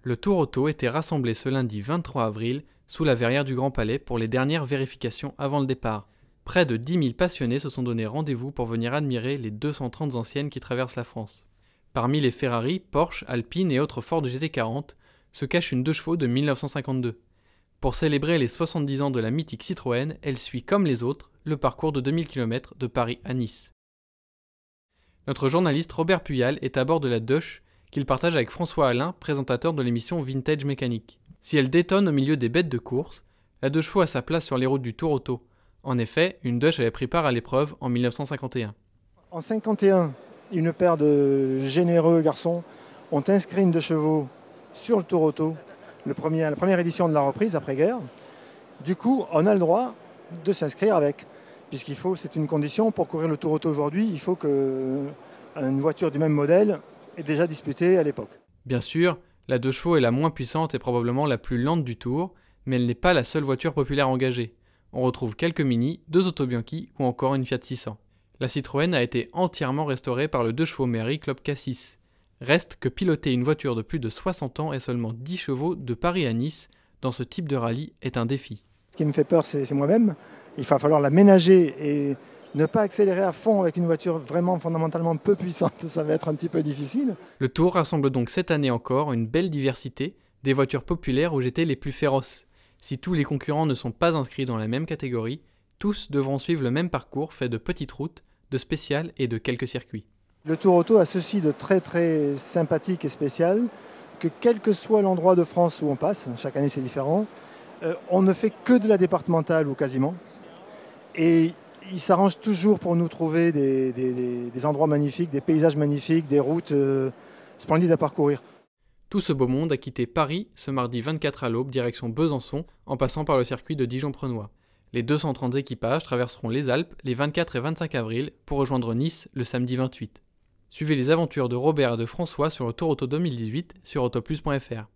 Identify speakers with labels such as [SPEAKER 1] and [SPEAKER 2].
[SPEAKER 1] Le Tour Auto était rassemblé ce lundi 23 avril sous la verrière du Grand Palais pour les dernières vérifications avant le départ. Près de 10 000 passionnés se sont donné rendez-vous pour venir admirer les 230 anciennes qui traversent la France. Parmi les Ferrari, Porsche, Alpine et autres Ford GT40 se cache une 2 chevaux de 1952. Pour célébrer les 70 ans de la mythique Citroën, elle suit comme les autres le parcours de 2000 km de Paris à Nice. Notre journaliste Robert Puyal est à bord de la Dush qu'il partage avec François Alain, présentateur de l'émission Vintage Mécanique. Si elle détonne au milieu des bêtes de course, la 2 chevaux a sa place sur les routes du Tour Auto. En effet, une Dush avait pris part à l'épreuve en 1951.
[SPEAKER 2] En 1951, une paire de généreux garçons ont inscrit une 2 chevaux sur le Tour Auto, la première édition de la reprise après-guerre. Du coup, on a le droit de s'inscrire avec, c'est une condition pour courir le Tour Auto aujourd'hui, il faut qu'une voiture du même modèle ait déjà disputé à l'époque.
[SPEAKER 1] Bien sûr, la 2 chevaux est la moins puissante et probablement la plus lente du Tour, mais elle n'est pas la seule voiture populaire engagée. On retrouve quelques Mini, 2 Autobianchi ou encore une Fiat 600. La Citroën a été entièrement restaurée par le 2 chevaux Mairie Club Cassis. Reste que piloter une voiture de plus de 60 ans et seulement 10 chevaux de Paris à Nice dans ce type de rallye est un défi.
[SPEAKER 2] Ce qui me fait peur, c'est moi-même. Il va falloir la ménager et ne pas accélérer à fond avec une voiture vraiment fondamentalement peu puissante. Ça va être un petit peu difficile.
[SPEAKER 1] Le Tour rassemble donc cette année encore une belle diversité des voitures populaires aux GT les plus féroces. Si tous les concurrents ne sont pas inscrits dans la même catégorie, tous devront suivre le même parcours fait de petites routes, de spéciales et de quelques circuits.
[SPEAKER 2] Le Tour Auto a ceci de très très sympathique et spécial que quel que soit l'endroit de France où on passe, chaque année c'est différent, on ne fait que de la départementale ou quasiment. Et il s'arrange toujours pour nous trouver des endroits magnifiques, des paysages magnifiques, des routes splendides à parcourir.
[SPEAKER 1] Tout ce beau monde a quitté Paris ce mardi 24 à l'aube, direction Besançon, en passant par le circuit de Dijon-Prenois. Les 230 équipages traverseront les Alpes les 24 et 25 avril pour rejoindre Nice le samedi 28. Suivez les aventures de Robert et de François sur le Tour Auto 2018 sur autoplus.fr.